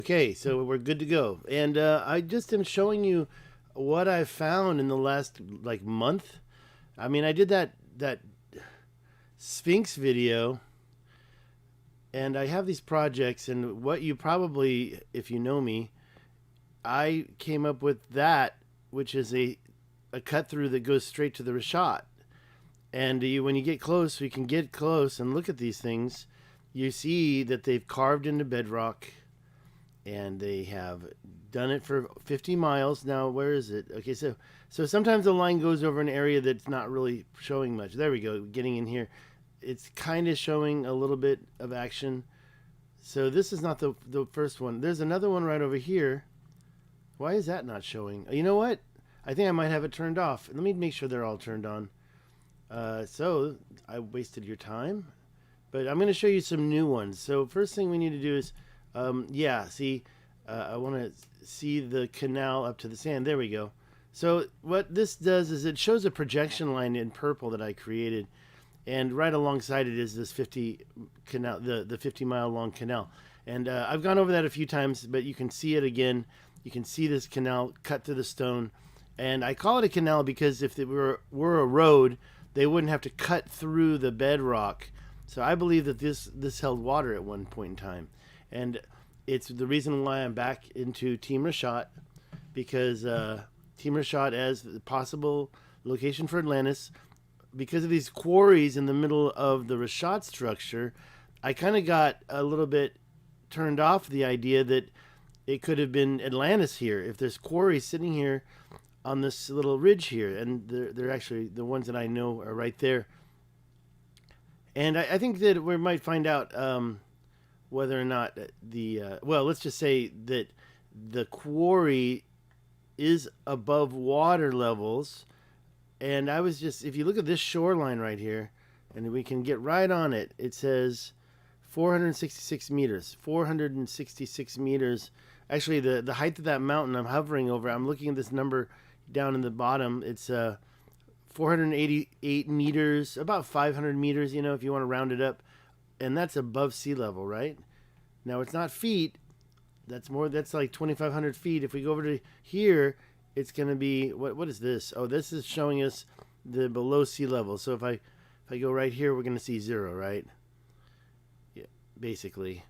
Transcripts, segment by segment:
Okay, so we're good to go. And I just am showing you what I've found in the last like month. I mean, I did that Sphinx video, and I have these projects. And what you probably, if you know me, I came up with that, which is a cut through that goes straight to the richat. And when you get close, we can get close and look at these things. You see that they've carved into bedrock and they have done it for 50 miles. Now, where is it? Okay, so sometimes the line goes over an area that's not really showing much. There we go, getting in here. It's kind of showing a little bit of action. So this is not the first one. There's another one right over here. Why is that not showing? You know what? I think I might have it turned off. Let me make sure they're all turned on. So I wasted your time, but I'm going to show you some new ones. So first thing we need to do is I want to see the canal up to the sand. There we go. So what this does is it shows a projection line in purple that I created, and right alongside it is this 50 canal, the 50-mile long canal. And I've gone over that a few times, but you can see it again. You can see this canal cut through the stone, and I call it a canal because if it were a road, they wouldn't have to cut through the bedrock. So I believe that this held water at one point in time, and it's the reason why I'm back into Team Richat, because Team Richat as the possible location for Atlantis, because of these quarries in the middle of the Richat structure. I kind of got a little bit turned off the idea that it could have been Atlantis here. If there's quarries sitting here on this little ridge here, and they're actually the ones that I know are right there. And I think that we might find out whether or not well, let's just say that the quarry is above water levels. And I was just, if you look at this shoreline right here, and we can get right on it, it says 466 meters. 466 meters. Actually, the height of that mountain I'm hovering over, I'm looking at this number down in the bottom. It's 488 meters, about 500 meters, if you want to round it up. And that's above sea level, right? Now, it's not feet. That's like 2,500 feet. If we go over to here, it's going to be, what is this? Oh, this is showing us the below sea level. So if I go right here, we're going to see 0, right? Yeah, basically.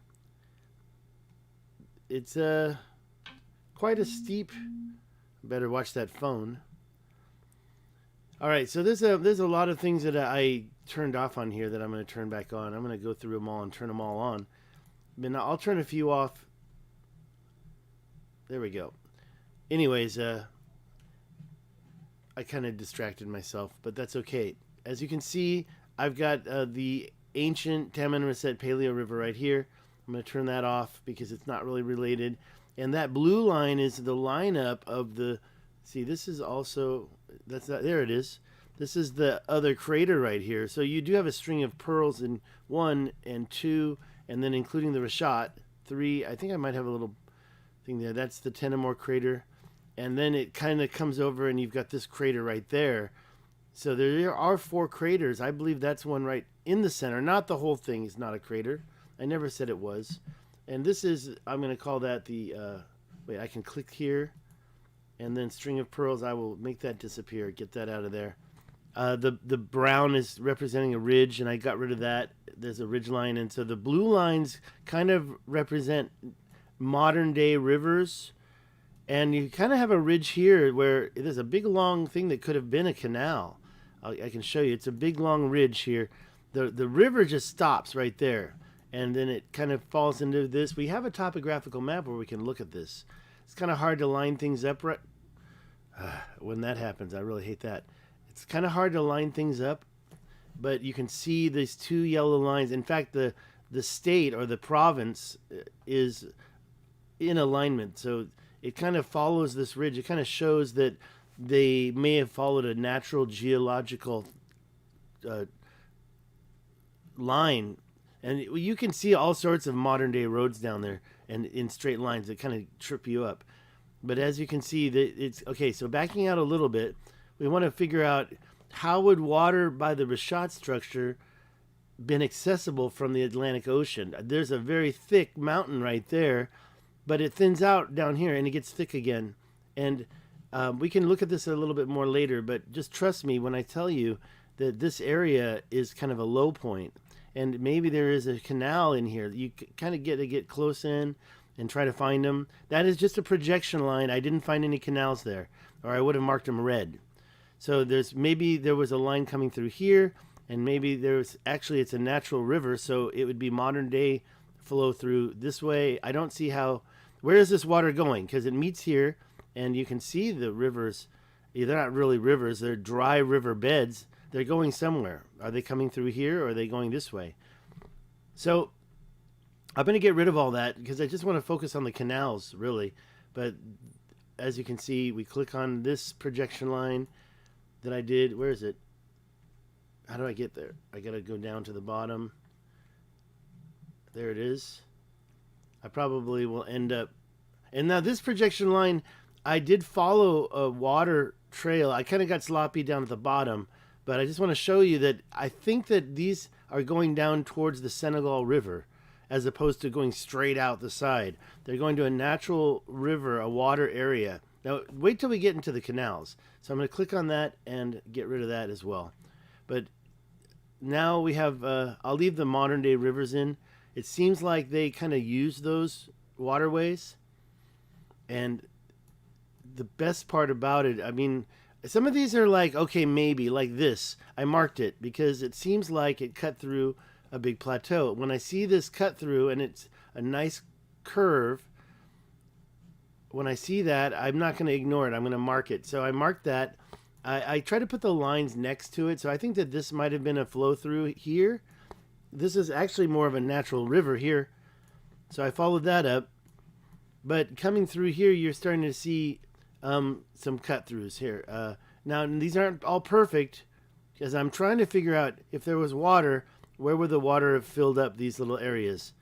It's quite a steep. Better watch that phone. All right, so there's a lot of things that I turned off on here that I'm going to turn back on. I'm going to go through them all and turn them all on. But I'll turn a few off. There we go. Anyways, I kind of distracted myself, but that's okay. As you can see, I've got the ancient Tamanrasset Paleo River right here. I'm going to turn that off because it's not really related. And that blue line is the lineup of the... See, this is also... That's not, there it is. This is the other crater right here. So you do have a string of pearls in 1 and 2, and then including the richat, 3. I think I might have a little thing there. That's the tenoumer crater. And then it kind of comes over and you've got this crater right there. So there are 4 craters. I believe that's one right in the center. Not the whole thing is not a crater. I never said it was. And this is, I'm going to call that the, wait, I can click here. And then string of pearls, I will make that disappear. Get that out of there. The brown is representing a ridge, and I got rid of that. There's a ridge line. And so the blue lines kind of represent modern-day rivers. And you kind of have a ridge here where there's a big, long thing that could have been a canal. I can show you. It's a big, long ridge here. The river just stops right there. And then it kind of falls into this. We have a topographical map where we can look at this. It's kind of hard to line things up right when that happens. I really hate that. It's kind of hard to line things up, but you can see these 2 yellow lines. In fact, the state or the province is in alignment. So it kind of follows this ridge. It kind of shows that they may have followed a natural geological line. And you can see all sorts of modern day roads down there and in straight lines that kind of trip you up. But as you can see, it's okay. So backing out a little bit, we want to figure out how would water by the richat structure been accessible from the Atlantic Ocean. There's a very thick mountain right there but it thins out down here and it gets thick again. And we can look at this a little bit more later, but just trust me when I tell you that this area is kind of a low point, and maybe there is a canal in here. You kind of get to get close in and try to find them. That is just a projection line. I didn't find any canals there, or I would have marked them red. So maybe there was a line coming through here, and maybe it's a natural river, so it would be modern day flow through this way. I don't see where is this water going? Because it meets here, and you can see the rivers. They're not really rivers, they're dry river beds. They're going somewhere. Are they coming through here, or are they going this way? So I'm going to get rid of all that because I just want to focus on the canals, really. But as you can see, we click on this projection line that I did. Where is it? How do I get there? I got to go down to the bottom. There it is. I probably will end up... And now this projection line, I did follow a water trail. I kind of got sloppy down at the bottom, but I just want to show you that I think that these are going down towards the Senegal River as opposed to going straight out the side. They're going to a natural river, a water area. Now, wait till we get into the canals. So I'm going to click on that and get rid of that as well. But now we have, I'll leave the modern day rivers in. It seems like they kind of use those waterways. And the best part about it, I mean, some of these are like, okay, maybe, like this. I marked it because it seems like it cut through a big plateau. When I see this cut through and it's a nice curve, when I see that, I'm not going to ignore it. I'm going to mark it. So I marked that. I try to put the lines next to it. So I think that this might have been a flow through here. This is actually more of a natural river here. So I followed that up. But coming through here, you're starting to see some cut throughs here. Now, these aren't all perfect because I'm trying to figure out if there was water, where would the water have filled up these little areas?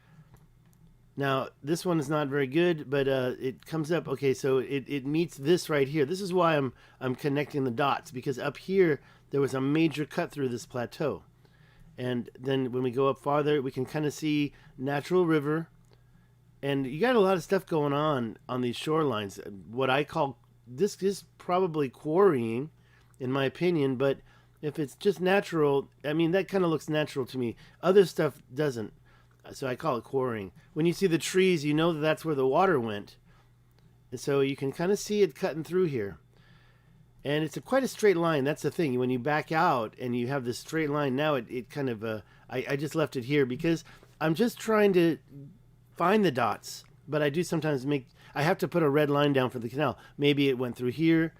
Now, this one is not very good, but it comes up. Okay, so it meets this right here. This is why I'm connecting the dots, because up here there was a major cut through this plateau. And then when we go up farther, we can kind of see natural river. And you got a lot of stuff going on these shorelines. What I call, this is probably quarrying, in my opinion, but if it's just natural, I mean, that kind of looks natural to me. Other stuff doesn't. So I call it quarrying. When you see the trees, you know that that's where the water went. And so you can kind of see it cutting through here. And it's quite a straight line. That's the thing. When you back out and you have this straight line, now it kind of, I just left it here because I'm just trying to find the dots. But I do sometimes I have to put a red line down for the canal. Maybe it went through here.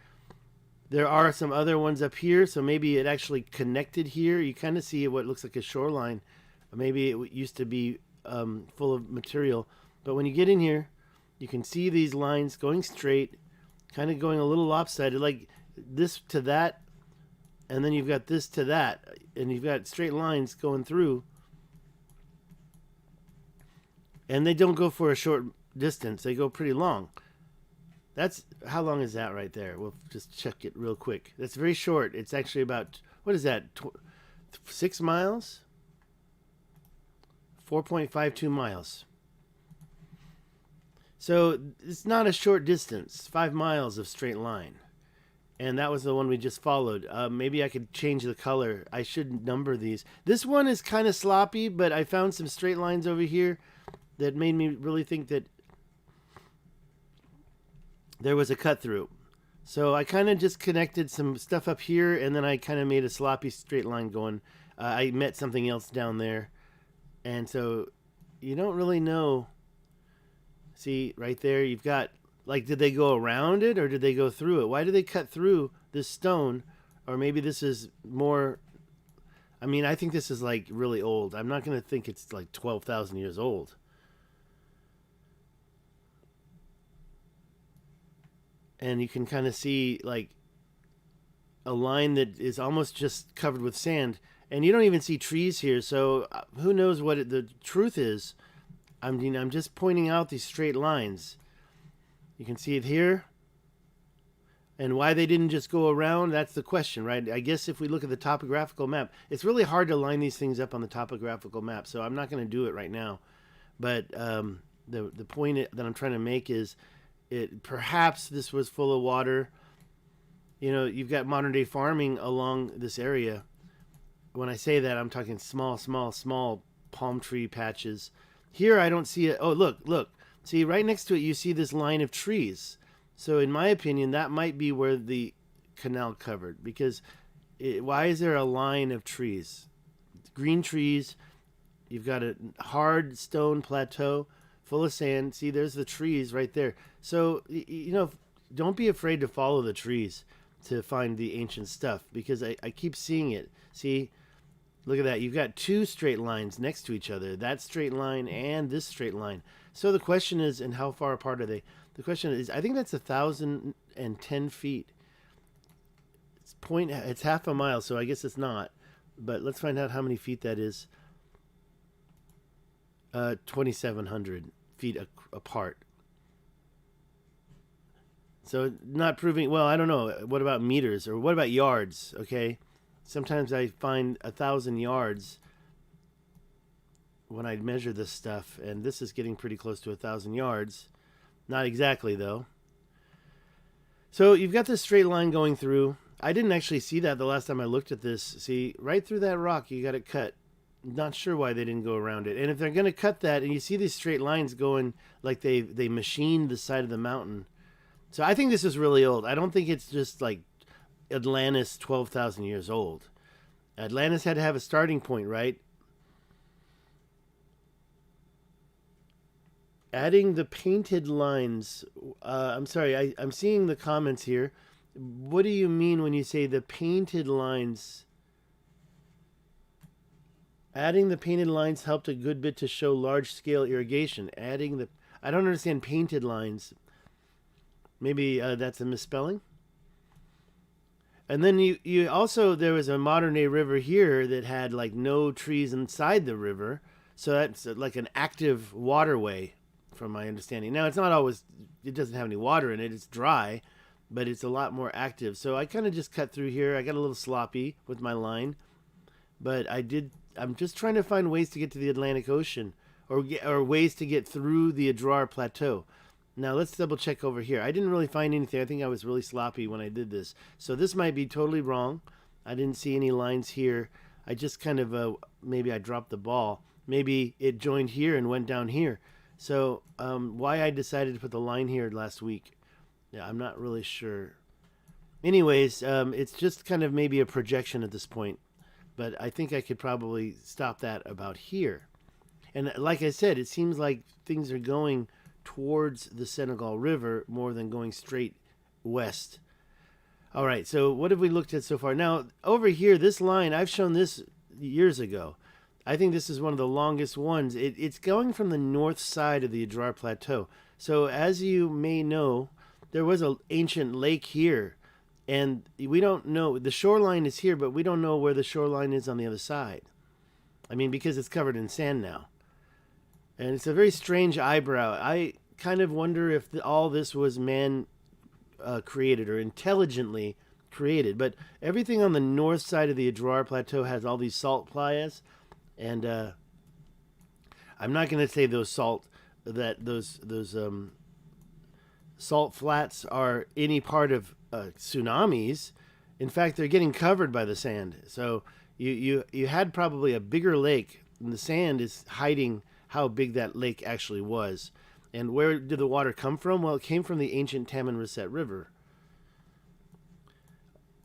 There are some other ones up here, so maybe it actually connected here. You kind of see what looks like a shoreline. Maybe it used to be full of material. But when you get in here, you can see these lines going straight, kind of going a little lopsided, like this to that, and then you've got this to that, and you've got straight lines going through. And they don't go for a short distance. They go pretty long. How long is that right there? We'll just check it real quick. That's very short. It's actually about, what is that, 6 miles? 4.52 miles. So it's not a short distance, 5 miles of straight line. And that was the one we just followed. Maybe I could change the color. I should number these. This one is kind of sloppy, but I found some straight lines over here that made me really think that there was a cut through. So I kind of just connected some stuff up here, and then I kind of made a sloppy straight line going. I met something else down there. And so you don't really know. See, right there, you've got, like, did they go around it or did they go through it? Why did they cut through this stone? Or maybe this is more, I mean, I think this is, like, really old. I'm not going to think it's, like, 12,000 years old. And you can kind of see, like, a line that is almost just covered with sand. And you don't even see trees here, so who knows what the truth is. I mean, I'm just pointing out these straight lines. You can see it here. And why they didn't just go around, that's the question, right? I guess if we look at the topographical map, it's really hard to line these things up on the topographical map, so I'm not going to do it right now. But The point that I'm trying to make is, perhaps this was full of water. You know, you've got modern day farming along this area. When I say that, I'm talking small palm tree patches. Here, I don't see it. Oh, look. See, right next to it, you see this line of trees. So, in my opinion, that might be where the canal covered. Because why is there a line of trees? Green trees. You've got a hard stone plateau full of sand. See, there's the trees right there. So, you know, don't be afraid to follow the trees to find the ancient stuff, because I keep seeing it. See, look at that. You've got two straight lines next to each other. That straight line and this straight line. So the question is, and how far apart are they? The question is, I think that's 1,010 feet. It's half a mile, so I guess it's not. But let's find out how many feet that is. 2,700 feet apart. So not proving, well, I don't know. What about meters, or what about yards? Okay. Sometimes I find 1,000 yards when I measure this stuff, and this is getting pretty close to 1,000 yards. Not exactly, though. So you've got this straight line going through. I didn't actually see that the last time I looked at this. See, right through that rock, you got it cut. Not sure why they didn't go around it. And if they're going to cut that, and you see these straight lines going like they machined the side of the mountain. So I think this is really old. I don't think it's just like Atlantis 12,000 years old. Atlantis had to have a starting point, right? Adding the painted lines. I'm sorry, I'm seeing the comments here. What do you mean when you say the painted lines? Adding the painted lines helped a good bit to show large-scale irrigation. I don't understand painted lines. Maybe that's a misspelling. And then you also, there was a modern day river here that had like no trees inside the river. So that's like an active waterway, from my understanding. Now, it's not always, it doesn't have any water in it. It's dry, but it's a lot more active. So I kind of just cut through here. I got a little sloppy with my line, but I'm just trying to find ways to get to the Atlantic Ocean, or ways to get through the Adrar Plateau. Now, let's double check over here. I didn't really find anything. I think I was really sloppy when I did this. So this might be totally wrong. I didn't see any lines here. I just kind of, maybe I dropped the ball. Maybe it joined here and went down here. So why I decided to put the line here last week, yeah, I'm not really sure. Anyways, it's just kind of maybe a projection at this point. But I think I could probably stop that about here. And like I said, it seems like things are going towards the Senegal River more than going straight west. All right, so what have we looked at so far? Now, over here, this line, I've shown this years ago. I think this is one of the longest ones. It's going from the north side of the Adrar Plateau. So as you may know, there was an ancient lake here. And we don't know, the shoreline is here, but we don't know where the shoreline is on the other side. I mean, because it's covered in sand now. And it's a very strange eyebrow. I kind of wonder if all this was man created, or intelligently created. But everything on the north side of the Adrar Plateau has all these salt playas. And I'm not going to say those salt flats are any part of tsunamis. In fact, they're getting covered by the sand. So you had probably a bigger lake, and the sand is hiding how big that lake actually was. And where did the water come from? Well, it came from the ancient Tamanrasset River.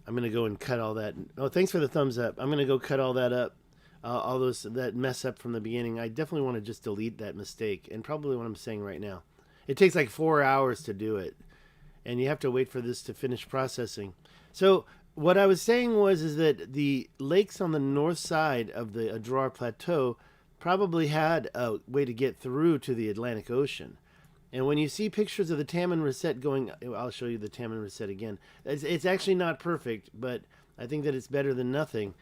I'm going to go and cut all that. Oh, thanks for the thumbs up. I'm going to go cut all that up. All that mess up from the beginning. I definitely want to just delete that mistake, and probably what I'm saying right now. It takes like 4 hours to do it, and you have to wait for this to finish processing. So what I was saying is that the lakes on the north side of the Adrar Plateau probably had a way to get through to the Atlantic Ocean. And when you see pictures of the Tamanrasset going, I'll show you the Tamanrasset again. It's actually not perfect, but I think that it's better than nothing.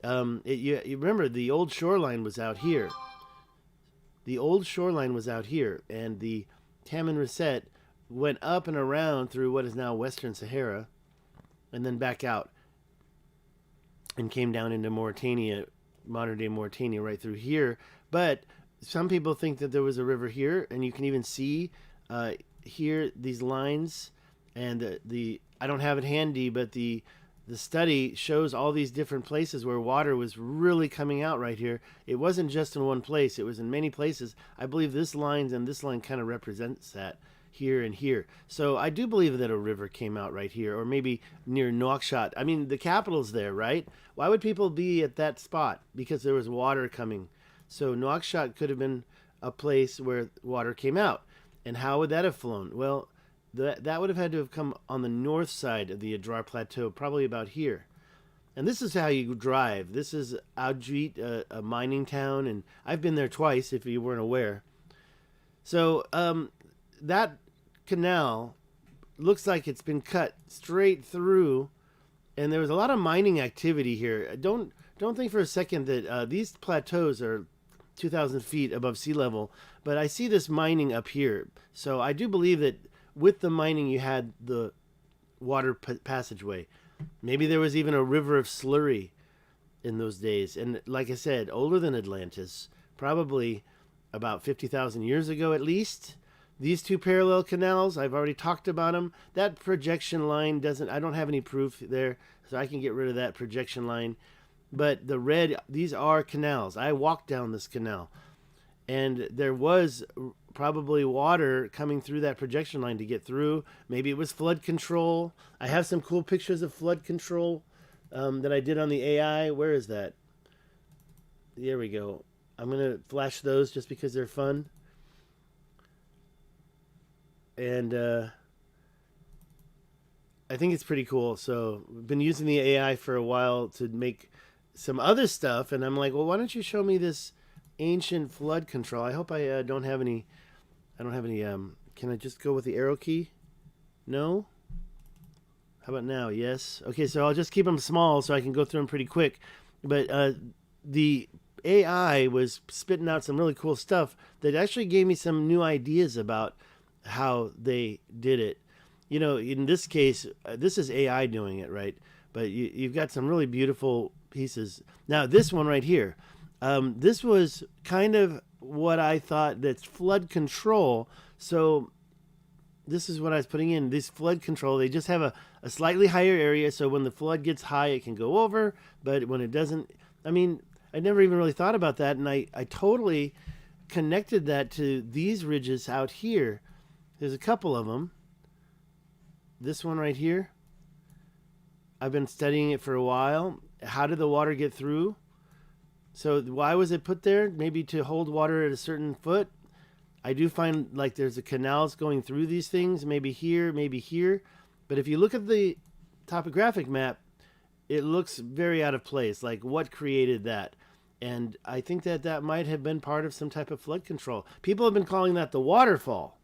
You remember the old shoreline was out here. The old shoreline was out here, and the Tamanrasset went up and around through what is now Western Sahara, and then back out, and came down into Mauritania, modern day Mauritania, right through here. But some people think that there was a river here, and you can even see here these lines, and the I don't have it handy, but the study shows all these different places where water was really coming out right here. It wasn't just in one place, it was in many places. I believe this line and this line kind of represents that here and here. So I do believe that a river came out right here, or maybe near Nouakchott. I mean, the capital's there, right? Why would people be at that spot? Because there was water coming. So Nouakchott could have been a place where water came out. And how would that have flown? Well, that would have had to have come on the north side of the Adrar Plateau, probably about here. And this is how you drive. This is Adrar, a mining town, and I've been there twice, if you weren't aware. So that canal looks like it's been cut straight through, and there was a lot of mining activity here. Don't think for a second that these plateaus are 2,000 feet above sea level, but I see this mining up here. So I do believe that with the mining, you had the water passageway. Maybe there was even a river of slurry in those days. And like I said, older than Atlantis, probably about 50,000 years ago at least. These two parallel canals, I've already talked about them. That projection line I don't have any proof there, so I can get rid of that projection line. But the red, these are canals. I walked down this canal, and there was probably water coming through that projection line to get through. Maybe it was flood control. I have some cool pictures of flood control that I did on the AI. Where is that? There we go. I'm going to flash those just because they're fun. And I think it's pretty cool. So I've been using the AI for a while to make some other stuff. And I'm like, well, why don't you show me this ancient flood control? I hope I don't have any. I don't have any. Can I just go with the arrow key? No? How about now? Yes. Okay, so I'll just keep them small so I can go through them pretty quick. But the AI was spitting out some really cool stuff that actually gave me some new ideas about how they did it. You know, in this case, this is AI doing it, right? But you've got some really beautiful pieces. Now, this one right here, this was kind of what I thought that's flood control. So this is what I was putting in. This flood control, they just have a slightly higher area, so when the flood gets high, it can go over. But when it doesn't, I mean, I never even really thought about that, and I totally connected that to these ridges out here. There's a couple of them. This one right here, I've been studying it for a while. How did the water get through? So why was it put there? Maybe to hold water at a certain foot. I do find like there's a canals going through these things, maybe here, maybe here. But if you look at the topographic map, it looks very out of place. Like, what created that? And I think that that might have been part of some type of flood control. People have been calling that the waterfall.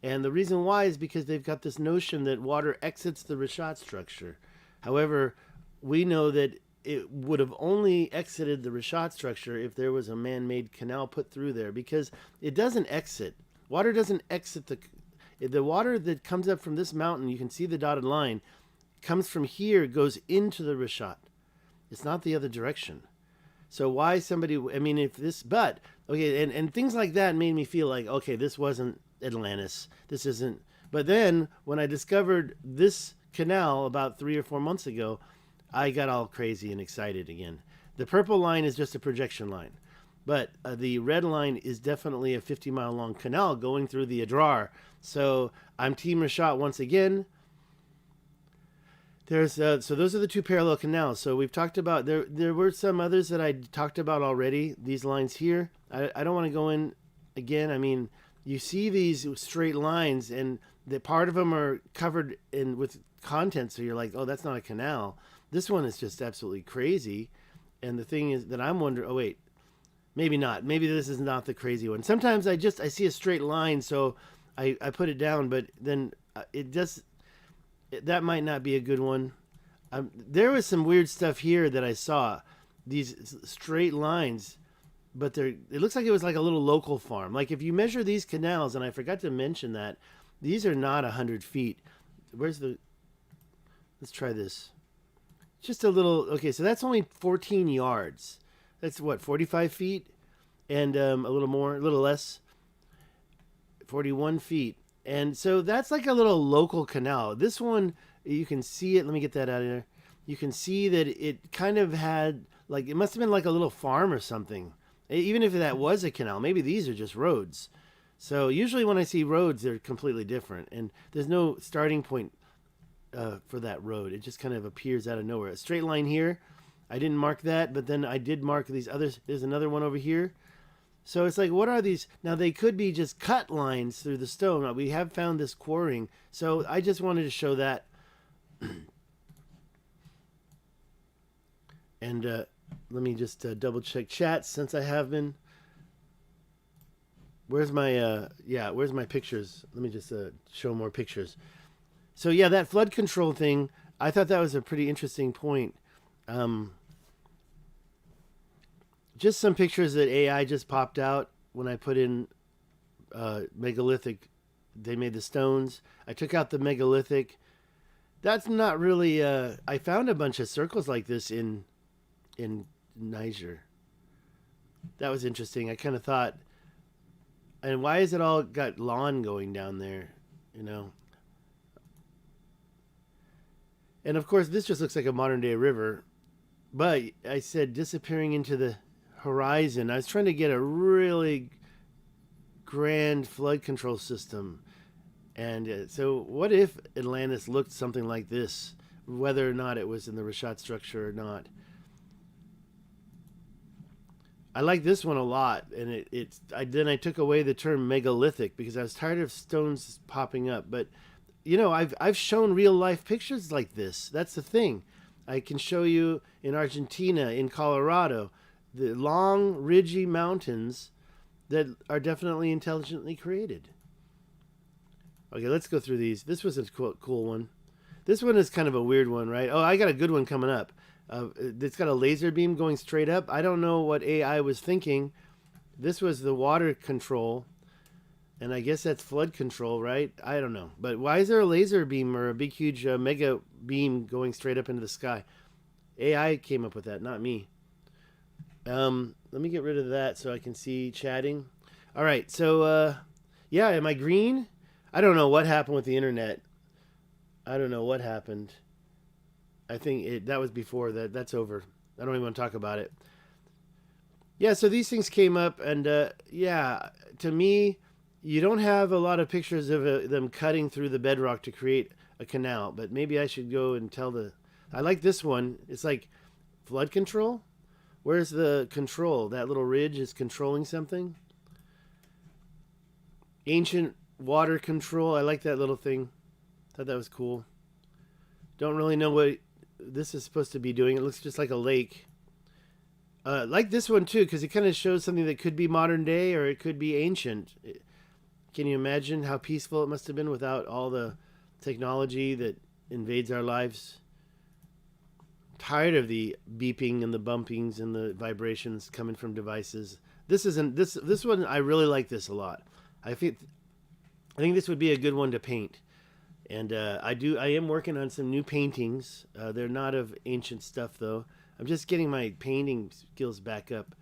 And the reason why is because they've got this notion that water exits the richat structure. However, we know that it would have only exited the richat structure if there was a man-made canal put through there, because it doesn't exit. Water doesn't exit the water that comes up from this mountain. You can see the dotted line comes from here, goes into the richat. It's not the other direction. So why somebody, I mean, if this, but okay, and things like that made me feel like, okay, this wasn't Atlantis. This isn't. But then when I discovered this canal about 3 or 4 months ago, I got all crazy and excited again. The purple line is just a projection line, but the red line is definitely a 50-mile long canal going through the Adrar. So I'm Team Richat once again. There's so those are the two parallel canals. So we've talked about, there were some others that I talked about already. These lines here, I don't want to go in again. I mean, you see these straight lines, and the part of them are covered in with content. So you're like, oh, that's not a canal. This one is just absolutely crazy. And the thing is that I'm wondering, oh wait, maybe not. Maybe this is not the crazy one. Sometimes I see a straight line, so I put it down, but then that might not be a good one. There was some weird stuff here that I saw. These straight lines, but it looks like it was like a little local farm. Like if you measure these canals, and I forgot to mention that, these are not 100 feet. Let's try this. Just a little, okay, so that's only 14 yards. That's what, 45 feet? and a little more, a little less, 41 feet. And so that's like a little local canal. This one, you can see it. Let me get that out of there. You can see that it kind of had, like, it must have been like a little farm or something. Even if that was a canal, maybe these are just roads. So usually when I see roads, they're completely different. And there's no starting point for that road. It just kind of appears out of nowhere. A straight line here. I didn't mark that, but then I did mark these others. There's another one over here. So it's like, what are these? Now, they could be just cut lines through the stone. We have found this quarrying. So I just wanted to show that. And let me just double check chat since I have been. Where's my, where's my pictures? Let me just show more pictures. So yeah, that flood control thing, I thought that was a pretty interesting point. Just some pictures that AI just popped out when I put in megalithic. They made the stones. I took out the megalithic. That's not really. I found a bunch of circles like this in Niger. That was interesting. I kind of thought, and why is it all got lawn going down there? You know. And of course, this just looks like a modern day river. But I said disappearing into the horizon. I was trying to get a really grand flood control system. And so what if Atlantis looked something like this, whether or not it was in the richat structure or not? I like this one a lot, and then I took away the term megalithic because I was tired of stones popping up. But you know, I've shown real life pictures like this. That's the thing. I can show you in Argentina, in Colorado, the long, ridgy mountains that are definitely intelligently created. Okay, let's go through these. This was a cool one. This one is kind of a weird one, right? Oh, I got a good one coming up. It's got a laser beam going straight up. I don't know what AI was thinking. This was the water control, and I guess that's flood control, right? I don't know. But why is there a laser beam or a big, huge mega beam going straight up into the sky? AI came up with that, not me. Let me get rid of that so I can see chatting. All right, so yeah, am I green? I don't know what happened with the internet. I don't know what happened. I think that was before that. That's over. I don't even want to talk about it. Yeah, so these things came up, and yeah, to me, you don't have a lot of pictures of them cutting through the bedrock to create a canal, but maybe I should go and tell I like this one. It's like flood control. Where's the control? That little ridge is controlling something. Ancient water control. I like that little thing. Thought that was cool. Don't really know what this is supposed to be doing. It looks just like a lake. Like this one too, because it kind of shows something that could be modern day or it could be ancient. Can you imagine how peaceful it must have been without all the technology that invades our lives? Tired of the beeping and the bumpings and the vibrations coming from devices. This one. I really like this a lot. I think this would be a good one to paint. And I am working on some new paintings. They're not of ancient stuff though. I'm just getting my painting skills back up.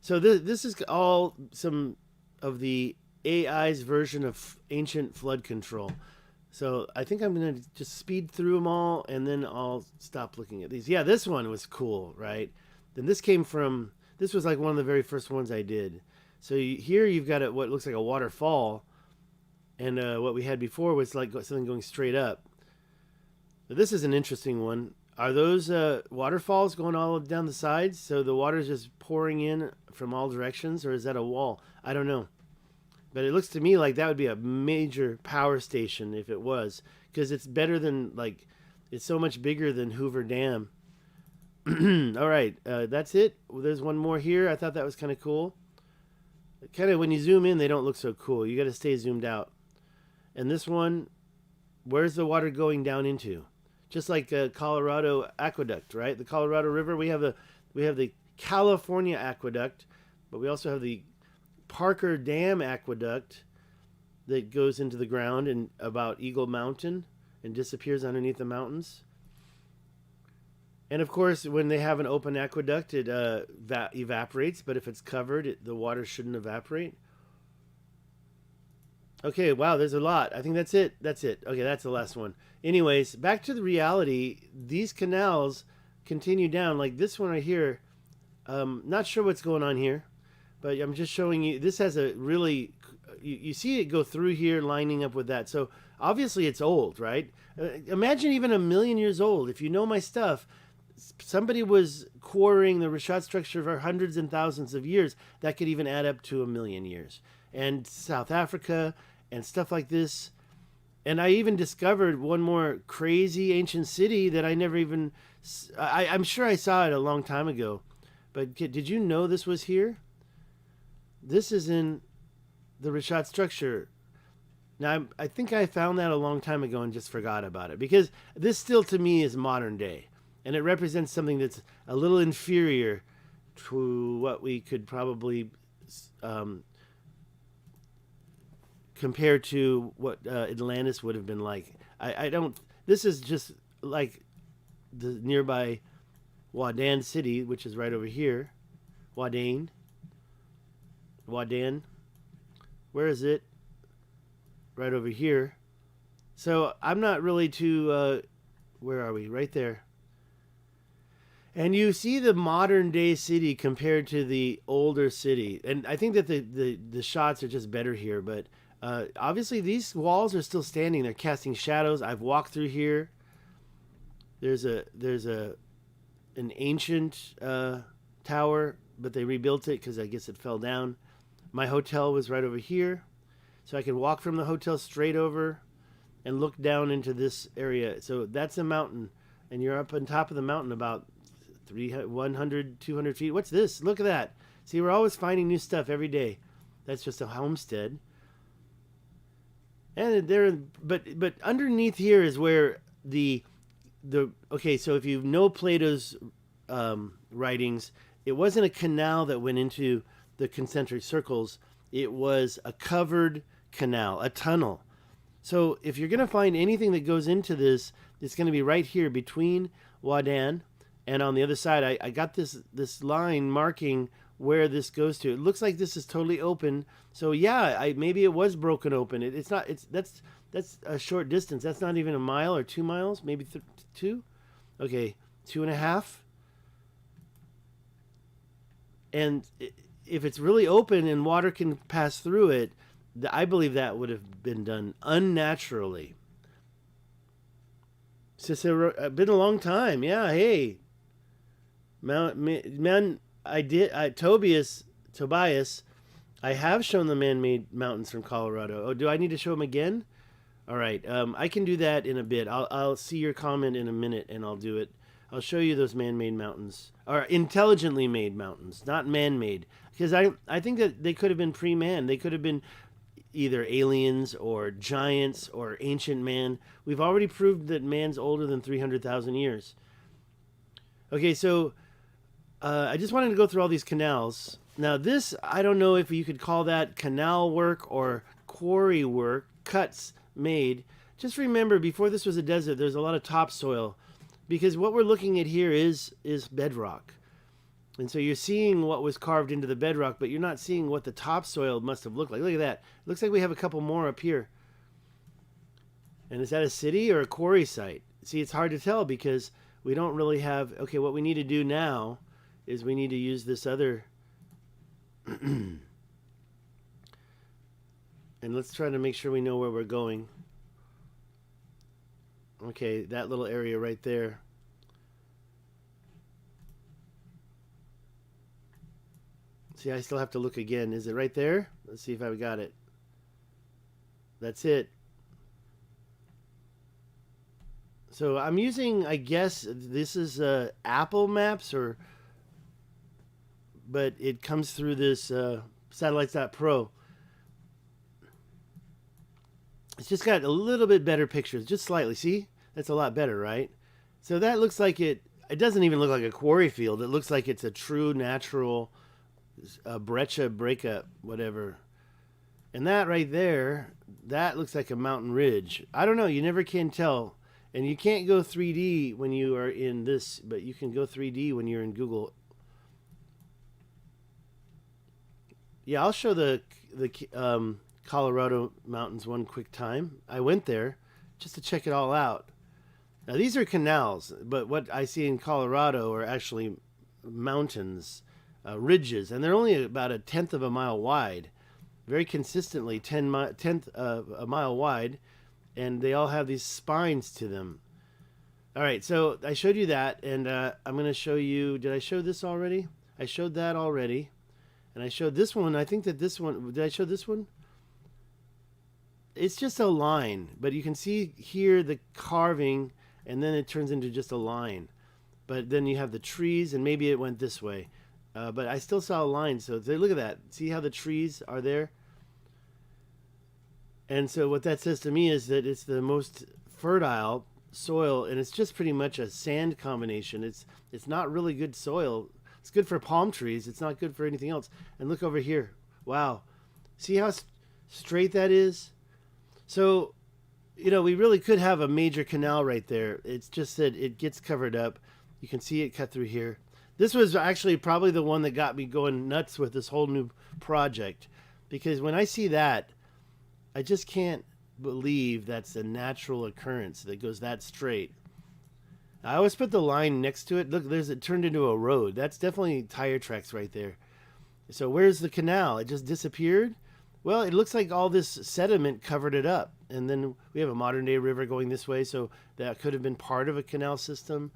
So this is all some of the AI's version of ancient flood control. So I think I'm going to just speed through them all, and then I'll stop looking at these. Yeah, this one was cool, right? Then this was like one of the very first ones I did. So here you've got what looks like a waterfall, and what we had before was like something going straight up. But this is an interesting one. Are those waterfalls going all down the sides? So the water's just pouring in from all directions, or is that a wall? I don't know. But it looks to me like that would be a major power station if it was, because it's better than, like, it's so much bigger than Hoover Dam. All right, that's it. Well, there's one more here. I thought that was kind of cool. Kind of when you zoom in, they don't look so cool. You got to stay zoomed out. And this one, where's the water going down into? Just like Colorado Aqueduct, right? The Colorado River. We have the California Aqueduct, but we also have the Parker Dam Aqueduct that goes into the ground and about Eagle Mountain and disappears underneath the mountains. And of course, when they have an open aqueduct, it evaporates. But if it's covered, the water shouldn't evaporate. Okay, wow, there's a lot. I think that's it. That's it. Okay, that's the last one. Anyways, back to the reality. These canals continue down, like this one right here. Not sure what's going on here, but I'm just showing you. This has a really, you see it go through here, lining up with that. So obviously it's old, right? Imagine even 1,000,000 years old. If you know my stuff, somebody was quarrying the richat structure for hundreds and thousands of years. That could even add up to 1,000,000 years. And South Africa and stuff like this. And I even discovered one more crazy ancient city that I never even, I'm sure I saw it a long time ago. But did you know this was here? This is in the richat structure. Now, I think I found that a long time ago and just forgot about it. Because this still, to me, is modern day. And it represents something that's a little inferior to what we could probably compare to what Atlantis would have been like. I don't... This is just like the nearby Wadan city, which is right over here. Wadan. Where is it? Right over here. So I'm not really too... where are we? Right there. And you see the modern day city compared to the older city. And I think that the shots are just better here. But obviously these walls are still standing. They're casting shadows. I've walked through here. There's an ancient tower, but they rebuilt it because I guess it fell down. My hotel was right over here. So I could walk from the hotel straight over and look down into this area. So that's a mountain. And you're up on top of the mountain about 100, 200 feet. What's this? Look at that. See, we're always finding new stuff every day. That's just a homestead. And there, but underneath here is where okay, so if you know Plato's writings, it wasn't a canal that went into the concentric circles. It was a covered canal, a tunnel. So if you're going to find anything that goes into this, it's going to be right here between Wadan and on the other side. I got this line marking where this goes to. It looks like this is totally open. So yeah, maybe it was broken open. It's not. That's a short distance. That's not even a mile or 2 miles. Maybe 2. Okay, 2.5. And if it's really open and water can pass through it, I believe that would have been done unnaturally. It's been a long time. Yeah, hey. Tobias, I have shown the man-made mountains from Colorado. Oh, do I need to show them again? All right, I can do that in a bit. I'll see your comment in a minute, and I'll do it. I'll show you those man-made mountains, or intelligently made mountains, not man-made. Because I think that they could have been pre-man. They could have been either aliens or giants or ancient man. We've already proved that man's older than 300,000 years. Okay, so I just wanted to go through all these canals. Now this, I don't know if you could call that canal work or quarry work, cuts made. Just remember, before this was a desert, there's a lot of topsoil. Because what we're looking at here is bedrock. And so you're seeing what was carved into the bedrock, but you're not seeing what the topsoil must have looked like. Look at that. It looks like we have a couple more up here. And is that a city or a quarry site? See, it's hard to tell because we don't really have... Okay, what we need to do now is we need to use this other... And let's try to make sure we know where we're going. Okay, that little area right there. See, I still have to look again. Is it right there? Let's see if I've got it. That's it. So I'm using, I guess, this is Apple Maps, but it comes through this satellites.pro. It's just got a little bit better pictures, just slightly. See? That's a lot better, right? So that looks like it doesn't even look like a quarry field. It looks like it's a true natural breccia breakup, whatever. And that right there, that looks like a mountain ridge. I don't know. You never can tell. And you can't go 3D when you are in this, but you can go 3D when you're in Google. Yeah, I'll show the Colorado mountains one quick time. I went there just to check it all out. Now these are canals, but what I see in Colorado are actually mountains, ridges, and they're only about a tenth of a mile wide, very consistently tenth of a mile wide, and they all have these spines to them. All right, so I showed you that, and I'm going to show you. Did I show this already? I showed that already, and I showed this one. I think that this one. Did I show this one? It's just a line, but you can see here the carving, and then it turns into just a line. But then you have the trees, and maybe it went this way. But I still saw a line, so look at that. See how the trees are there? And so what that says to me is that it's the most fertile soil, and it's just pretty much a sand combination. It's not really good soil. It's good for palm trees. It's not good for anything else. And look over here. Wow. See how straight that is? So, you know, we really could have a major canal right there. It's just that it gets covered up. You can see it cut through here. This was actually probably the one that got me going nuts with this whole new project, because when I see that, I just can't believe that's a natural occurrence that goes that straight. I always put the line next to it. Look, it turned into a road. That's definitely tire tracks right there. So where's the canal? It just disappeared? Well, it looks like all this sediment covered it up. And then we have a modern day river going this way, so that could have been part of a canal system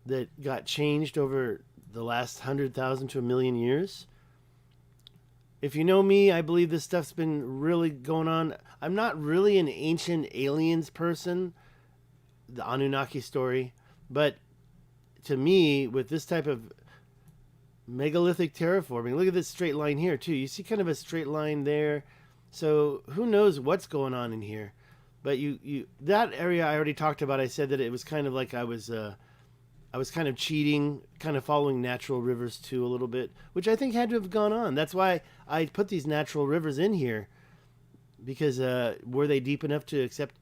that got changed over the last 100,000 to a million years. If you know me, I believe this stuff's been really going on. I'm not really an ancient aliens person, the Anunnaki story, but to me, with this type of megalithic terraforming, look at this straight line here too. You see kind of a straight line there. So who knows what's going on in here? But that area I already talked about. I said that it was kind of like I was kind of cheating, kind of following natural rivers too a little bit, which I think had to have gone on. That's why I put these natural rivers in here, because were they deep enough to accept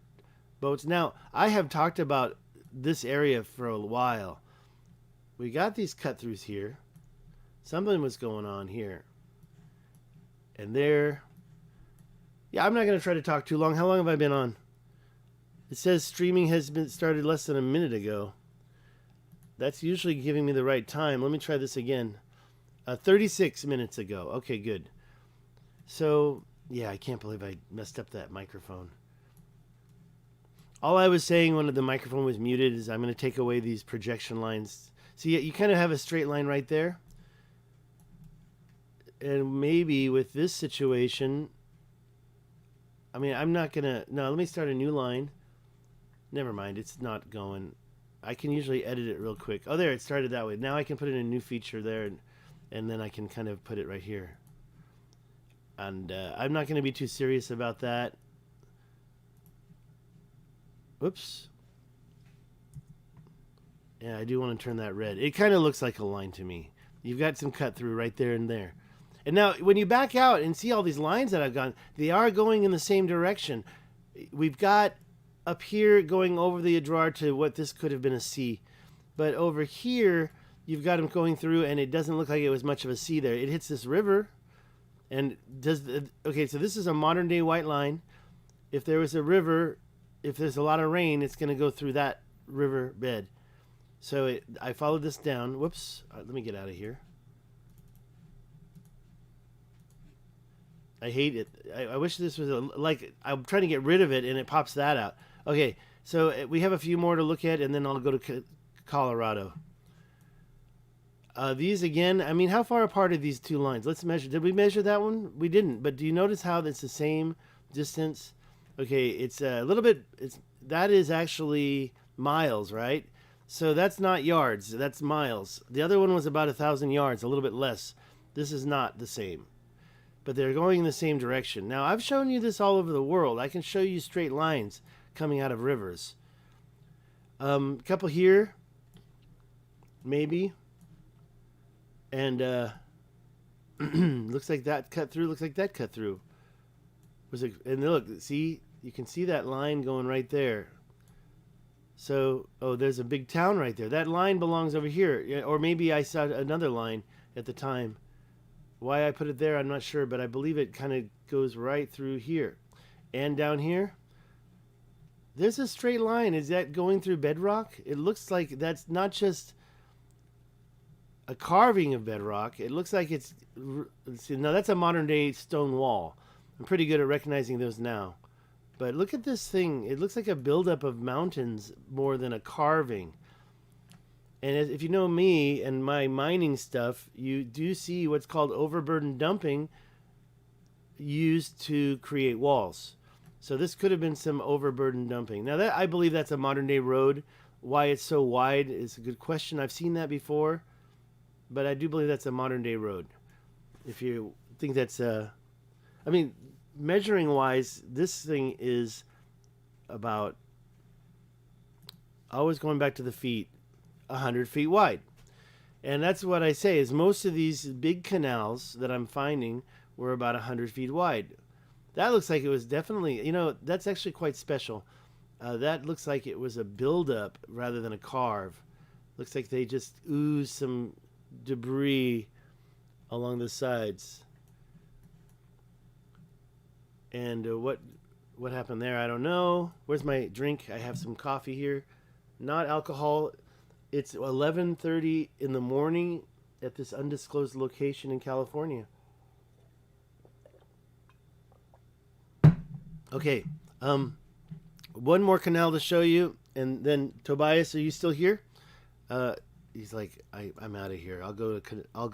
boats? Now, I have talked about this area for a while. We got these cut throughs here. Something was going on here. And there. Yeah, I'm not going to try to talk too long. How long have I been on? It says streaming has been started less than a minute ago. That's usually giving me the right time. Let me try this again. 36 minutes ago. Okay, good. So, yeah, I can't believe I messed up that microphone. All I was saying when the microphone was muted is I'm going to take away these projection lines. See, you kind of have a straight line right there. And maybe with this situation, I mean, I'm not going to... No, let me start a new line. Never mind, it's not going... I can usually edit it real quick. Oh, there, it started that way. Now I can put in a new feature there, and then I can kind of put it right here. And I'm not going to be too serious about that. Whoops. Yeah, I do want to turn that red. It kind of looks like a line to me. You've got some cut through right there and there. And now, when you back out and see all these lines that I've gone, they are going in the same direction. We've got up here going over the Adrar to what this could have been a sea. But over here, you've got them going through, and it doesn't look like it was much of a sea there. It hits this river. And okay, so this is a modern day white line. If there was a river, if there's a lot of rain, it's going to go through that river bed. So I followed this down. Whoops. Let me get out of here. I hate it. I wish this was like, I'm trying to get rid of it and it pops that out. Okay, so we have a few more to look at, and then I'll go to Colorado. These again, I mean, how far apart are these two lines? Let's measure. Did we measure that one? We didn't, but do you notice how it's the same distance? Okay, it's a little bit, that is actually miles, right? So that's not yards, that's miles. The other one was about 1,000 yards, a little bit less. This is not the same, but they're going in the same direction. Now, I've shown you this all over the world. I can show you straight lines coming out of rivers. Couple here, maybe. And looks like that cut through, looks like that cut through. And look, see, you can see that line going right there. So, oh, there's a big town right there. That line belongs over here. Yeah, or maybe I saw another line at the time. Why I put it there, I'm not sure, but I believe it kind of goes right through here. And down here, there's a straight line. Is that going through bedrock? It looks like that's not just a carving of bedrock. It looks like it's... Let's see, no, that's a modern day stone wall. I'm pretty good at recognizing those now. But look at this thing. It looks like a buildup of mountains more than a carving. And if you know me and my mining stuff, you do see what's called overburden dumping used to create walls. So this could have been some overburden dumping. Now, that I believe that's a modern day road. Why it's so wide is a good question. I've seen that before. But I do believe that's a modern day road. If you think that's I mean, measuring wise, this thing is about, always going back to the feet, 100 feet wide. And that's what I say is most of these big canals that I'm finding were about 100 feet wide. That looks like it was definitely, that's actually quite special. That looks like it was a buildup rather than a carve. Looks like they just oozed some debris along the sides. And what happened there, I don't know. Where's my drink? I have some coffee here. Not alcohol. It's 11:30 in the morning at this undisclosed location in California. Okay. One more canal to show you, and then Tobias, are you still here? He's like, I'm out of here. I'll go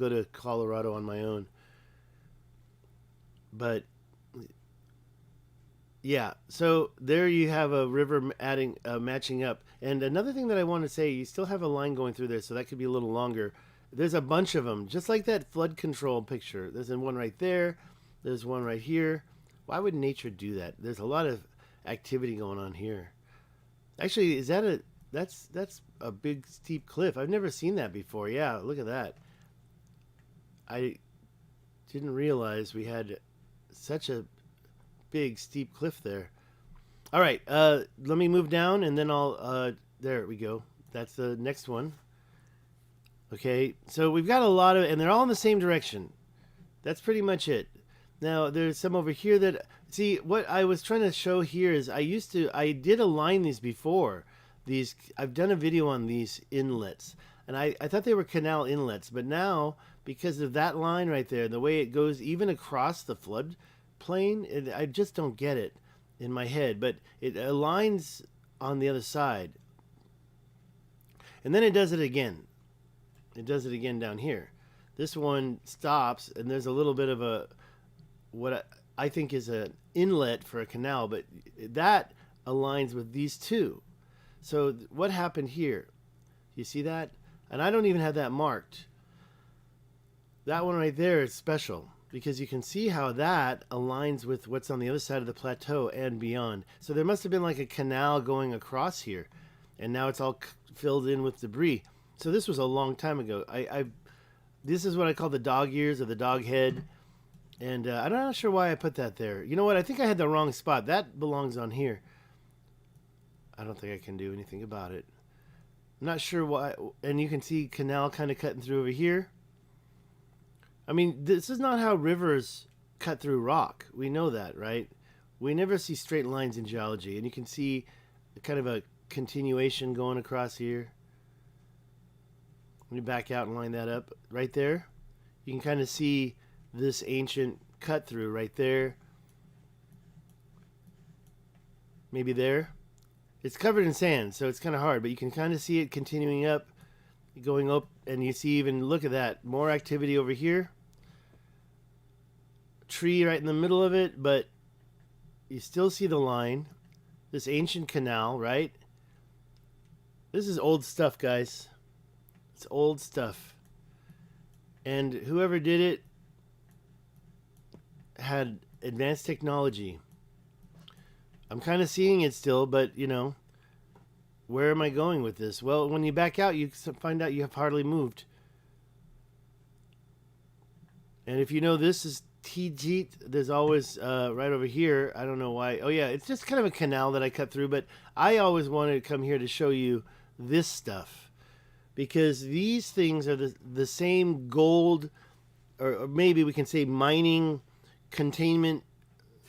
to Colorado on my own. But yeah, so there you have a river matching up. And another thing that I want to say, you still have a line going through there, so that could be a little longer. There's a bunch of them, just like that flood control picture. There's one right there. There's one right here. Why would nature do that? There's a lot of activity going on here. Actually, that's a big steep cliff. I've never seen that before. Yeah, look at that. I didn't realize we had such a big steep cliff there. All right, let me move down and then I'll there we go. That's the next one. Okay, so we've got a lot of, and they're all in the same direction. That's pretty much it. Now there's some over here that, see, what I was trying to show here is I did align these before. I've done a video on these inlets, and I thought they were canal inlets, but now because of that line right there, the way it goes even across the flood plain, I just don't get it in my head, but it aligns on the other side. And then it does it again. It does it again down here. This one stops, and there's a little bit of what I think is an inlet for a canal, but that aligns with these two. So what happened here? You see that? And I don't even have that marked. That one right there is special because you can see how that aligns with what's on the other side of the plateau and beyond. So there must have been like a canal going across here, and now it's all filled in with debris. So this was a long time ago. This is what I call the dog ears or the dog head. And I'm not sure why I put that there. You know what? I think I had the wrong spot. That belongs on here. I don't think I can do anything about it. I'm not sure why. And you can see canal kind of cutting through over here. I mean, this is not how rivers cut through rock. We know that, right? We never see straight lines in geology. And you can see kind of a continuation going across here. Let me back out and line that up. Right there, you can kind of see this ancient cut through right there. Maybe there. It's covered in sand, so it's kind of hard, but you can kind of see it continuing up, going up, and you see even, look at that, more activity over here. Tree right in the middle of it, but you still see the line. This ancient canal, right? This is old stuff, guys. It's old stuff. And whoever did it had advanced technology. I'm kind of seeing it still, but, where am I going with this? Well, when you back out, you find out you have hardly moved. And if you know this is Tijit, there's always right over here. I don't know why. Oh yeah, it's just kind of a canal that I cut through, but I always wanted to come here to show you this stuff because these things are the same gold, or maybe we can say mining containment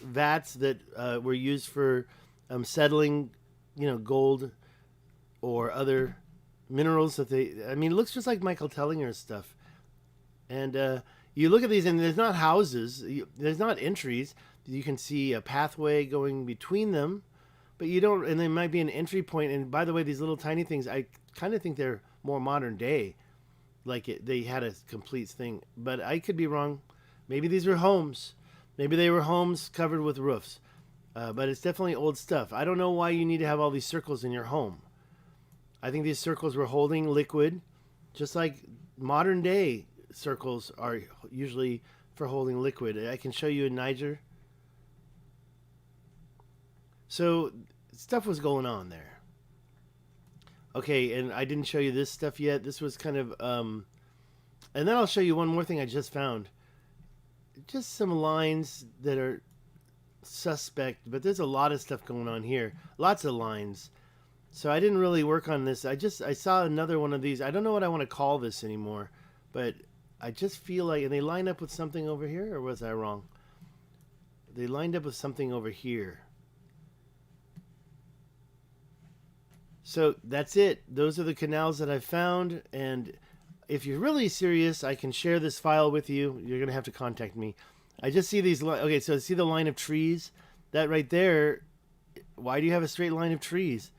vats that were used for settling, gold or other minerals that I mean, it looks just like Michael Tellinger's stuff. And you look at these, and there's not houses, there's not entries. You can see a pathway going between them, but you don't, and there might be an entry point. And by the way, these little tiny things, I kind of think they're more modern day, like they had a complete thing. But I could be wrong. Maybe these were homes. Maybe they were homes covered with roofs. But it's definitely old stuff. I don't know why you need to have all these circles in your home. I think these circles were holding liquid, just like modern day circles are usually for holding liquid. I can show you in Niger. So stuff was going on there. Okay, and I didn't show you this stuff yet. This was kind of and then I'll show you one more thing I just found. Just some lines that are suspect, but there's a lot of stuff going on here. Lots of lines. So I didn't really work on this. I saw another one of these. I don't know what I want to call this anymore, but I just feel like, and they line up with something over here, or was I wrong? They lined up with something over here. So that's it. Those are the canals that I found, and if you're really serious, I can share this file with you. You're going to have to contact me. I just see these, okay, so see the line of trees? That right there, why do you have a straight line of trees?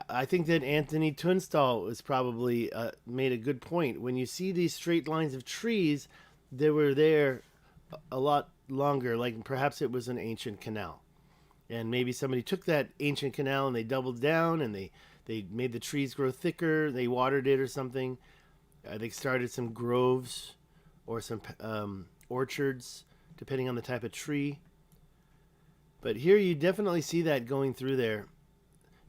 I think that Anthony Tunstall was probably made a good point. When you see these straight lines of trees, they were there a lot longer, like perhaps it was an ancient canal. And maybe somebody took that ancient canal and they doubled down and they made the trees grow thicker, they watered it or something. They started some groves or some orchards, depending on the type of tree. But here you definitely see that going through there.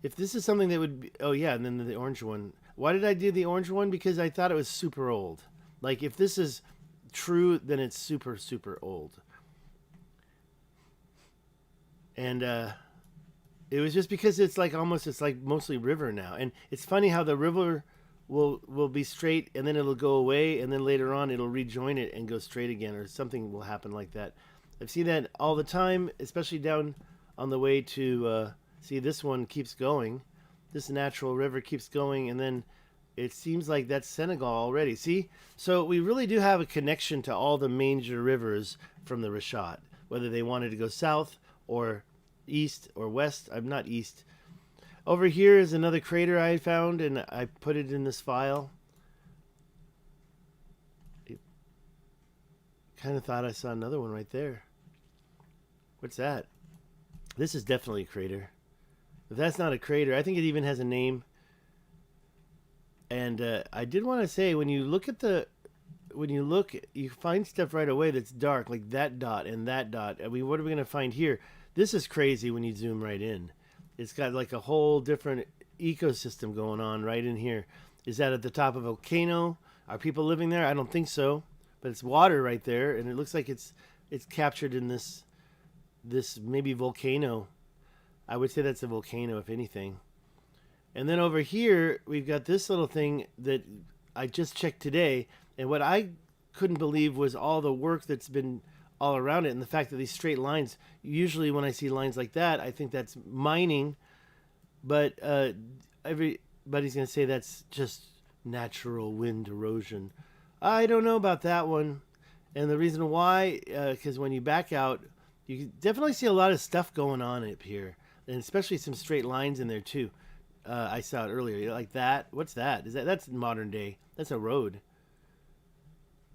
If this is something that would be, oh yeah, and then the orange one. Why did I do the orange one? Because I thought it was super old. Like if this is true, then it's super, super old. And it was just because it's like mostly river now. And it's funny how the river will be straight and then it'll go away and then later on it'll rejoin it and go straight again, or something will happen like that. I've seen that all the time, especially down on the way to see, this one keeps going. This natural river keeps going, and then it seems like that's Senegal already. See? So we really do have a connection to all the major rivers from the richat, whether they wanted to go south or east or west. I'm not east. Over here is another crater I found, and I put it in this file. Kind of thought I saw another one right there. What's that? This is definitely a crater. If that's not a crater, I think it even has a name. And I did want to say, when you look, you find stuff right away that's dark, like that dot and that dot. I mean, what are we going to find here? This is crazy when you zoom right in. It's got like a whole different ecosystem going on right in here. Is that at the top of a volcano? Are people living there? I don't think so. But it's water right there, and it looks like it's captured in this maybe volcano. I would say that's a volcano, if anything. And then over here, we've got this little thing that I just checked today, and what I couldn't believe was all the work that's been all around it, and the fact that these straight lines, usually when I see lines like that, I think that's mining, but everybody's going to say that's just natural wind erosion. I don't know about that one, and the reason why, because when you back out, you can definitely see a lot of stuff going on up here, and especially some straight lines in there too. I saw it earlier, like that. What's that? That's modern day? That's a road.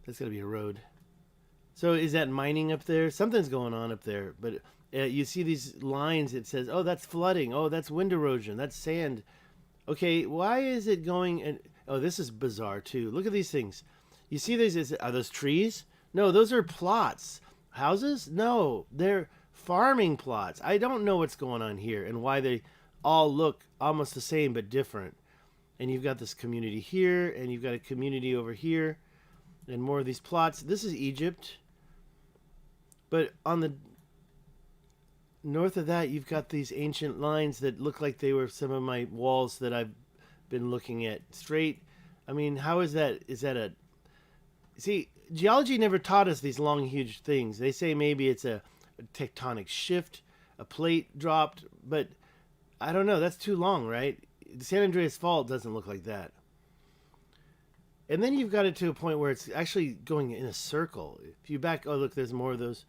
That's gotta be a road. So is that mining up there? Something's going on up there. But you see these lines. It says, "Oh, that's flooding. Oh, that's wind erosion. That's sand." Okay, why is it going? And oh, this is bizarre too. Look at these things. You see these? Are those trees? No, those are plots. Houses? No, they're farming plots. I don't know what's going on here and why they all look almost the same but different. And you've got this community here, and you've got a community over here, and more of these plots. This is Egypt. But on the north of that, you've got these ancient lines that look like they were some of my walls that I've been looking at straight. I mean, how is that? Is that a... See, geology never taught us these long, huge things. They say maybe it's a tectonic shift, a plate dropped, but I don't know. That's too long, right? The San Andreas Fault doesn't look like that. And then you've got it to a point where it's actually going in a circle. If you back... Oh, look, there's more of those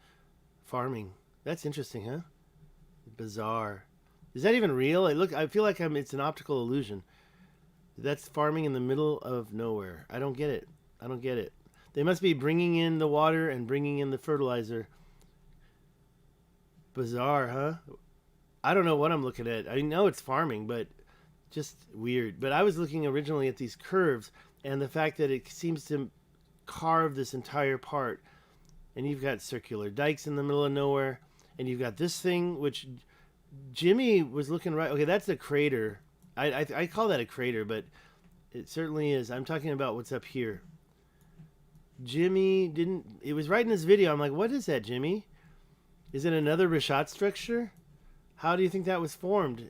farming. That's interesting, huh? Bizarre. Is that even real? I feel like it's an optical illusion. That's farming in the middle of nowhere. I don't get it. I don't get it. They must be bringing in the water and bringing in the fertilizer. Bizarre, huh? I don't know what I'm looking at. I know it's farming, but just weird. But I was looking originally at these curves and the fact that it seems to carve this entire part. And you've got circular dikes in the middle of nowhere. And you've got this thing, which Jimmy was looking right. Okay, that's a crater. I call that a crater, but it certainly is. I'm talking about what's up here. Jimmy didn't... It was right in his video. I'm like, what is that, Jimmy? Is it another richat structure? How do you think that was formed?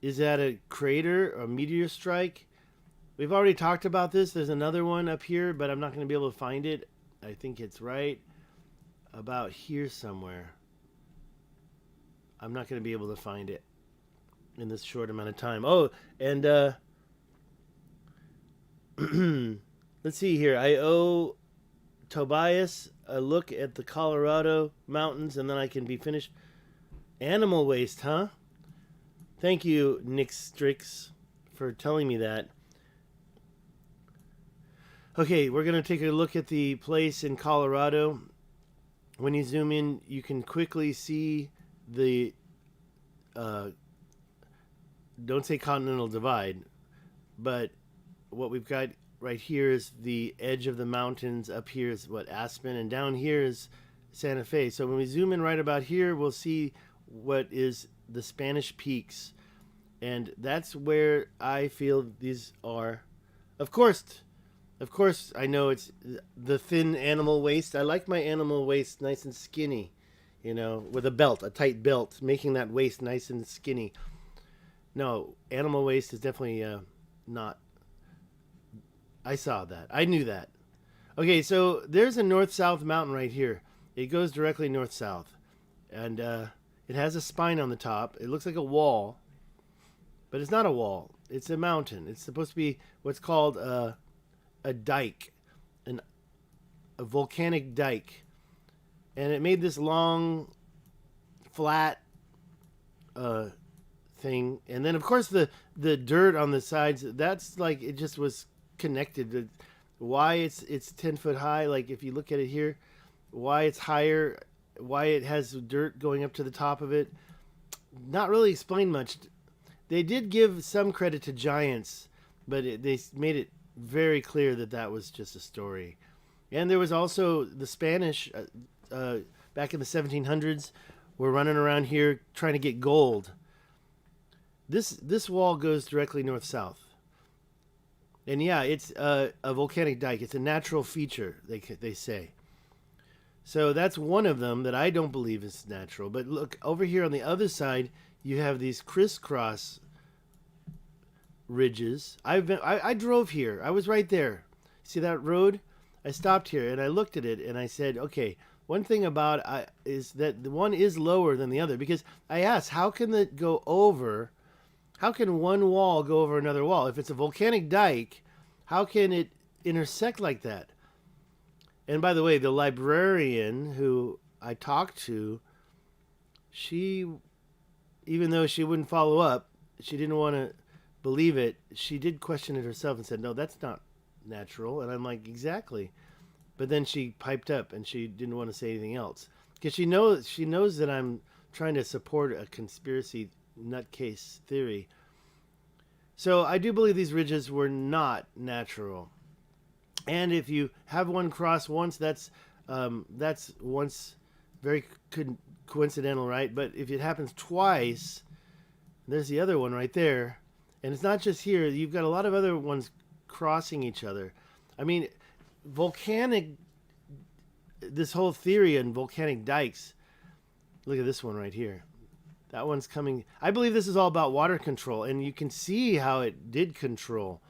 Is that a crater or a meteor strike? We've already talked about this. There's another one up here, but I'm not going to be able to find it. I think it's right about here somewhere. I'm not going to be able to find it in this short amount of time. Oh, and let's see here. I owe Tobias a look at the Colorado mountains, and then I can be finished. Animal waste, huh? Thank you, Nick Strix, for telling me that. Okay, we're going to take a look at the place in Colorado. When you zoom in, you can quickly see the... don't say continental divide, but what we've got right here is the edge of the mountains. Up here is what, Aspen, and down here is Santa Fe. So when we zoom in right about here, we'll see what is the Spanish Peaks, and that's where I feel these are. Of course, I know it's the thin animal waste. I like my animal waste nice and skinny, you know, with a belt, a tight belt, making that waist nice and skinny. No, animal waste is definitely not. I saw that. I knew that. Okay, so there's a north-south mountain right here. It goes directly north-south. And it has a spine on the top. It looks like a wall. But it's not a wall. It's a mountain. It's supposed to be what's called a dike. A volcanic dike. And it made this long, flat... thing, and then of course the dirt on the sides, that's like it just was connected. Why it's 10 foot high, like if you look at it here, why it's higher, why it has dirt going up to the top of it, not really explained much. They did give some credit to giants, but they made it very clear that that was just a story. And there was also the Spanish back in the 1700s were running around here trying to get gold. This wall goes directly north-south. And yeah, it's a volcanic dike. It's a natural feature, they say. So that's one of them that I don't believe is natural. But look, over here on the other side, you have these crisscross ridges. I drove here. I was right there. See that road? I stopped here and I looked at it and I said, okay, one thing about is that the one is lower than the other. Because I asked, how can it go over... How can one wall go over another wall? If it's a volcanic dike, how can it intersect like that? And by the way, the librarian who I talked to, she, even though she wouldn't follow up, she didn't want to believe it, she did question it herself and said, no, that's not natural. And I'm like, exactly. But then she piped up and she didn't want to say anything else. Because she knows that I'm trying to support a conspiracy nutcase theory. So I do believe these ridges were not natural. And if you have one cross once, that's once very coincidental, right? But if it happens twice, there's the other one right there. And it's not just here. You've got a lot of other ones crossing each other. I mean, volcanic this whole theory on volcanic dikes. Look at this one right here. That one's coming. I believe this is all about water control, and you can see how it did control.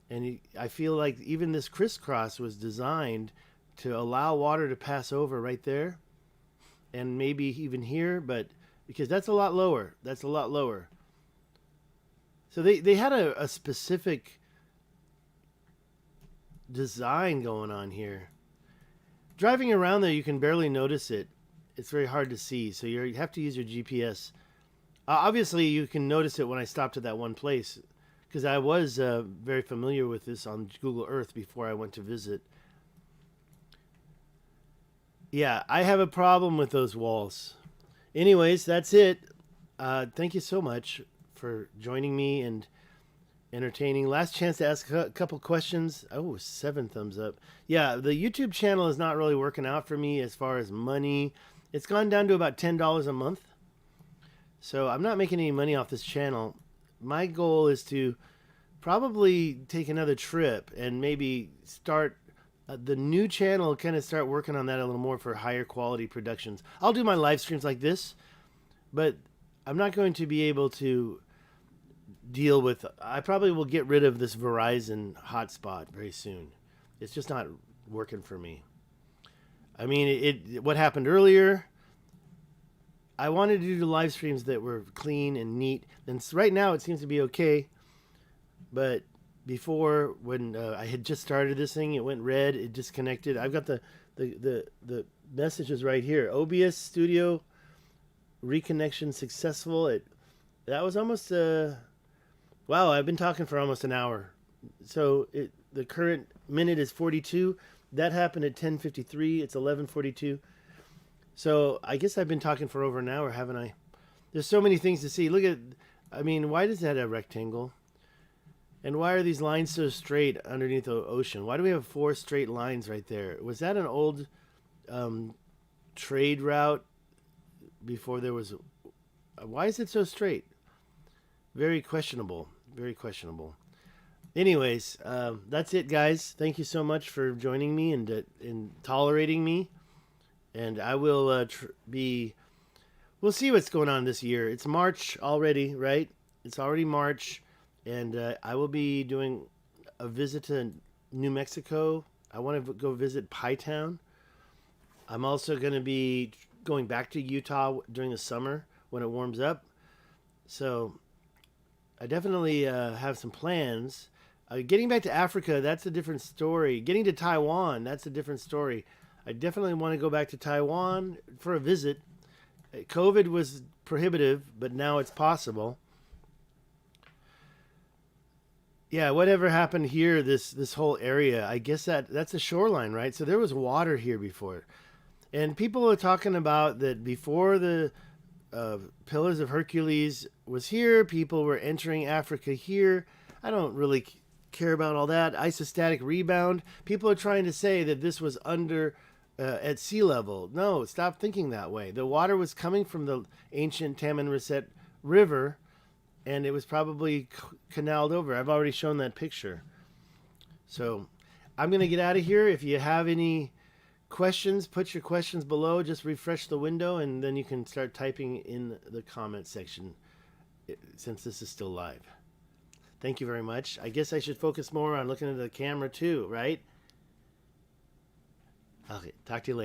And I feel like even this crisscross was designed to allow water to pass over right there, and maybe even here, but because that's a lot lower. That's a lot lower. So they had a specific design going on here. Driving around there, you can barely notice it. It's very hard to see, so you have to use your GPS. Obviously, you can notice it when I stopped at that one place, because I was very familiar with this on Google Earth before I went to visit. Yeah, I have a problem with those walls. Anyways, that's it. Thank you so much for joining me and entertaining. Last chance to ask a couple questions. Oh, 7 thumbs up. Yeah, the YouTube channel is not really working out for me as far as money. It's gone down to about $10 a month. So I'm not making any money off this channel. My goal is to probably take another trip and maybe start the new channel, kind of start working on that a little more for higher quality productions. I'll do my live streams like this, but I'm not going to be able to deal with, I probably will get rid of this Verizon hotspot very soon. It's just not working for me. I mean, what happened earlier, I wanted to do live streams that were clean and neat. And right now it seems to be okay. But before, when I had just started this thing, it went red, it disconnected. I've got the messages right here. OBS Studio reconnection successful. That was almost, wow, I've been talking for almost an hour. So the current minute is 42. That happened at 10:53. It's 11:42. So I guess I've been talking for over an hour, haven't I? There's so many things to see. Look at, I mean, why does that have a rectangle? And why are these lines so straight underneath the ocean? Why do we have 4 straight lines right there? Was that an old trade route before there was... Why is it so straight? Very questionable. Very questionable. Anyways, that's it, guys. Thank you so much for joining me and tolerating me. And I will we'll see what's going on this year. It's March already, right? It's already March. And I will be doing a visit to New Mexico. I want to go visit Pie Town. I'm also going to be going back to Utah during the summer when it warms up. So I definitely have some plans. Getting back to Africa, that's a different story. Getting to Taiwan, that's a different story. I definitely want to go back to Taiwan for a visit. COVID was prohibitive, but now it's possible. Yeah, whatever happened here, this whole area, I guess that's a shoreline, right? So there was water here before. And people are talking about that before the Pillars of Hercules was here, people were entering Africa here. I don't really care about all that. Isostatic rebound. People are trying to say that this was under at sea level. No, stop thinking that way. The water was coming from the ancient Tamanrasset River, and it was probably canaled over. I've already shown that picture. So I'm going to get out of here. If you have any questions, put your questions below. Just refresh the window, and then you can start typing in the comment section since this is still live. Thank you very much. I guess I should focus more on looking at the camera too, right? Okay, talk to you later.